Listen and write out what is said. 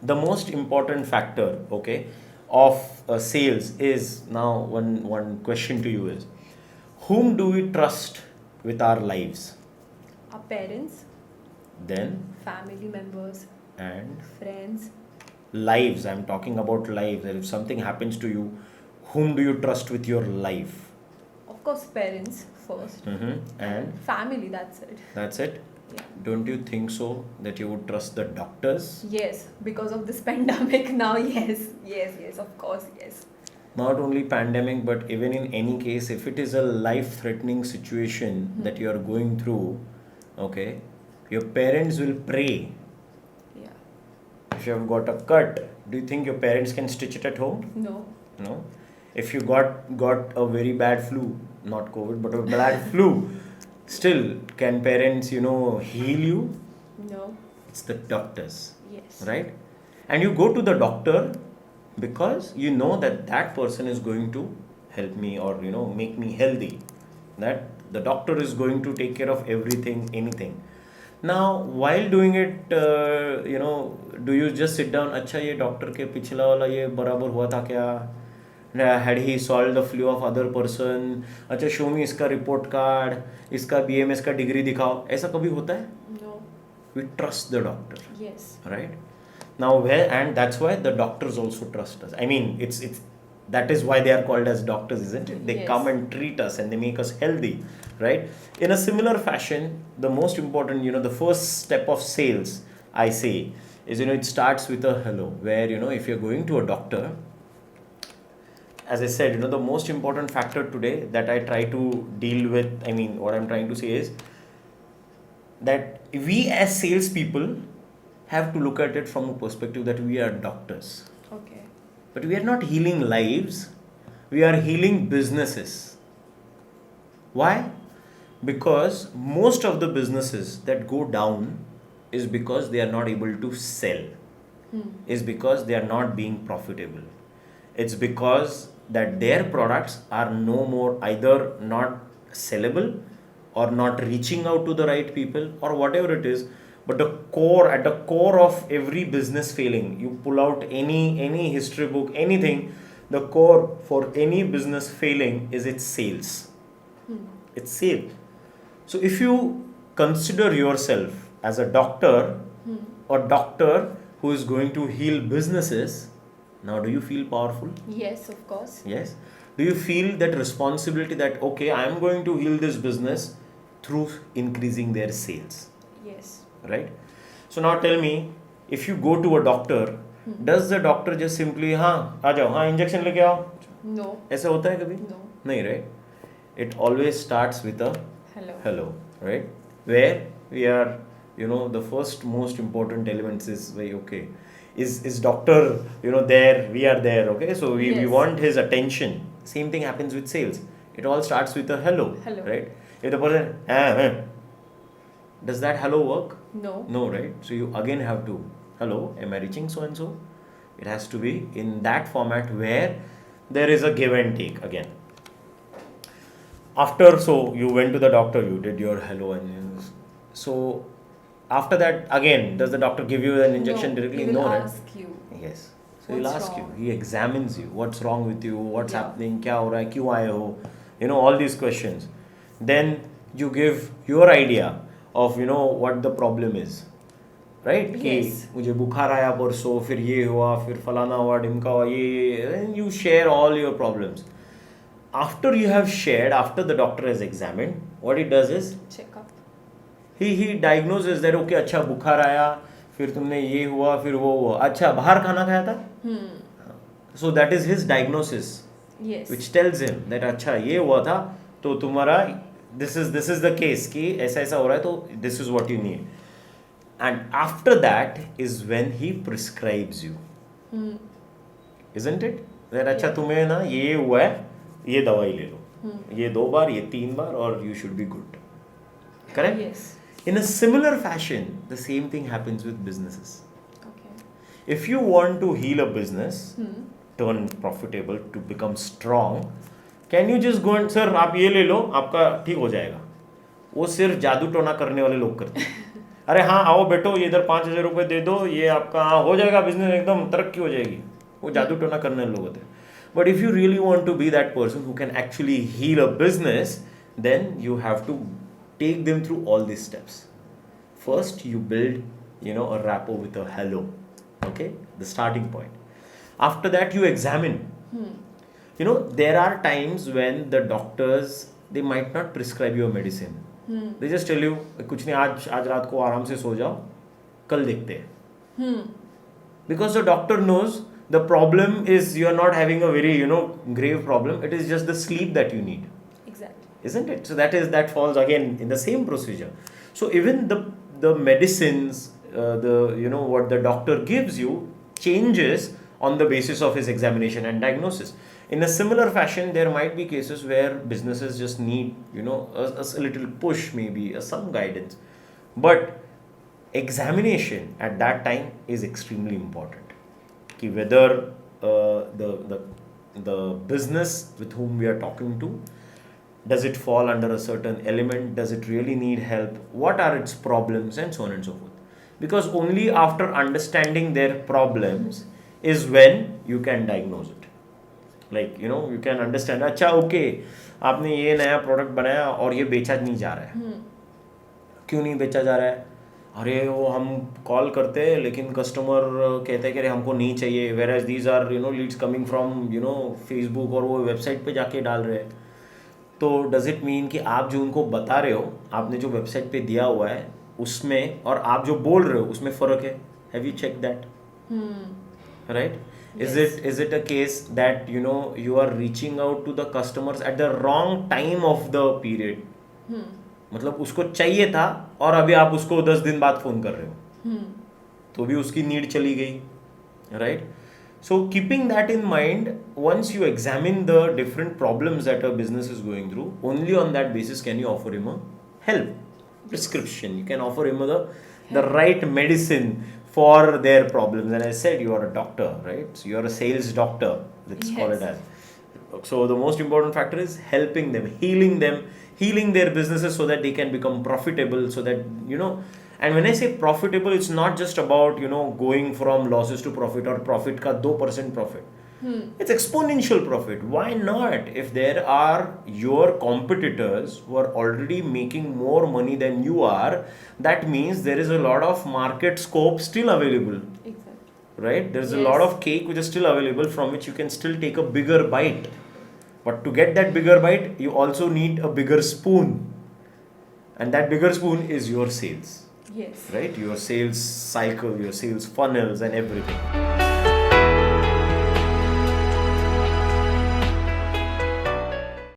the most important factor, okay, of sales is now one question to you is, whom do we trust with our lives? Our parents, Then, family members, and friends. lives, I'm talking about lives. If something happens to you, whom do you trust with your life? Of course, parents first. And Family, that's it. that's it. Yeah. Don't you think so that you would trust the doctors? Yes, because of this pandemic now, yes. Yes, yes, of course, yes. Not only pandemic, but even in any case, if it is a life threatening situation that you are going through, okay, your parents will pray. Yeah. If you have got a cut, do you think your parents can stitch it at home? No. No. If you got a very bad flu, not COVID, but a bad flu, still can parents, heal you? No. It's the doctors, Yes. right? And you go to the doctor because you know that that person is going to help me, or make me healthy. That the doctor is going to take care of everything, anything. Now, while doing it, do you just sit down? अच्छा ये doctor के पिछला वाला ये बराबर हुआ था क्या? Had he solved the flu of other person? अच्छा show me इसका report card, इसका BMS का डिग्री दिखाओ. ऐसा कभी होता है? No. We trust the doctor, Yes. right? Now where, and that's why the doctors also trust us. I mean, it's that is why they are called as doctors, isn't it? They Yes. come and treat us and they make us healthy, right? In a similar fashion, the most important, the first step of sales, I say, is it starts with a hello. Where if you're going to a doctor, as I said, the most important factor today that I try to deal with, I mean, what I'm trying to say is that we as salespeople have to look at it from a perspective that we are doctors. Okay. But we are not healing lives, we are healing businesses. Why? Because most of the businesses that go down is because they are not able to sell, is because they are not being profitable. It's because that their products are no more either not sellable or not reaching out to the right people or whatever it is. But at the core of every business failing, you pull out any history book, anything, the core for any business failing is its sales. It's sale. So if you consider yourself as a doctor or doctor who is going to heal businesses, now do you feel powerful? Yes, of course. Yes. Do you feel that responsibility that, okay, I am going to heal this business through increasing their sales, Yes. right? So now tell me, if you go to a doctor, does the doctor just simply, हाँ आ जाओ, हाँ injection लेके आओ, No. ऐसा होता है कभी? No. नहीं, right? It always starts with a Hello. right? Where we are, the first most important elements is very okay. Is doctor, there, we are there, okay? So we Yes. want his attention. Same thing happens with sales. It all starts with a hello, Hello. right? If the person, does that hello work? No. No, right? So you again have to, hello, am I reaching so and so? It has to be in that format where there is a give and take again. After, so you went to the doctor, you did your hello, and so after that, again, does the doctor give you an injection No. directly? He will No, right? ask you. Yes. So he'll What's ask you. wrong? He examines you. What's wrong with you? What's Yeah. happening? क्या हो रहा है? क्यों आए हो? All these questions. Then you give your idea of what the problem is, right? कि Yes. मुझे बुखार आया परसों, फिर ये हुआ, फिर फलाना हुआ, ढिमका हुआ, ये, and you share all your problems. After you have shared, after the doctor has examined, what he does is Check up. he diagnoses that okay, अच्छा बुखार आया, फिर तुमने ये हुआ, फिर वो हुआ, अच्छा बाहर खाना खाया था. So that is his diagnosis, Yes. which tells him that अच्छा ये हुआ था, तो तुम्हारा this is the case कि ऐसा ऐसा हो रहा है, तो this is what you need. And after that is when he prescribes you, isn't it? That अच्छा Yeah. तुम्हें ना ये हुआ है, ये दवाई ले लो, ये 2 बार, ये 3 बार, और you should be good. Correct? Yes. In a similar fashion, the same thing happens with businesses. Okay. If you want to heal a business, turn profitable, to become strong, can you just go and, sir, आप ये ले लो, आपका ठीक हो जाएगा? वो सिर्फ जादू टोना करने वाले लोग करते हैं. अरे हाँ आओ बैठो, ये इधर 5,000 रुपये दे दो, ये आपका हाँ हो जाएगा, बिजनेस एकदम तरक्की हो जाएगी, वो जादू टोना करने लोग होते हैं. But if you really want to be that person who can actually heal a business, then you have to take them through all these steps. First you build, a rapport with a hello, okay, the starting point. After that you examine. There are times when the doctors, they might not prescribe you a medicine. They just tell you कुछ नहीं, आज रात को आराम से सो जाओ, कल देखते हैं. Because the doctor knows the problem is you are not having a very grave problem, it is just the sleep that you need. Exactly. Isn't it? So that falls again in the same procedure. So even the medicines, what the doctor gives you changes on the basis of his examination and diagnosis. In a similar fashion, there might be cases where businesses just need a little push, maybe some guidance, but examination at that time is extremely important. Ki whether the business with whom we are talking to, does it fall under a certain element? Does it really need help? What are its problems? And so on and so forth. Because only after understanding their problems is when you can diagnose it. Like, you can understand, अच्छा okay, आपने ये नया product बनाया और ये बेचा नहीं जा रहा है. क्यों नहीं बेचा जा रहा है? अरे वो हम कॉल करते हैं लेकिन कस्टमर कहते हैं कि अरे हमको नहीं चाहिए, whereas these are leads coming from Facebook, और वो वेबसाइट पे जाके डाल रहे हैं. तो डज इट मीन कि आप जो उनको बता रहे हो, आपने जो वेबसाइट पे दिया हुआ है उसमें और आप जो बोल रहे हो उसमें फ़र्क है? Have you check that? Right? Is it a case that you are reaching out to the customers at the wrong time of the period? मतलब उसको चाहिए था और अभी आप उसको 10 दिन बाद फ़ोन कर रहे हो, तो भी उसकी नीड चली गई. Right? So keeping that in mind, once you examine the different problems that a business is going through, only on that basis can you offer him a help prescription. You can offer him the right medicine for their problems. And I said you are a doctor, right? So you are a sales doctor. Let's call it as. So the most important factor is helping them, healing their businesses so that they can become profitable. So that and when I say profitable, it's not just about going from losses to profit or profit ka 2% profit. It's exponential profit. Why not? If there are your competitors who are already making more money than you are, that means there is a lot of market scope still available. Exactly. Right? There's a lot of cake which is still available from which you can still take a bigger bite. But to get that bigger bite, you also need a bigger spoon. And that bigger spoon is your sales. Yes. Right? Your sales cycle, your sales funnels and everything.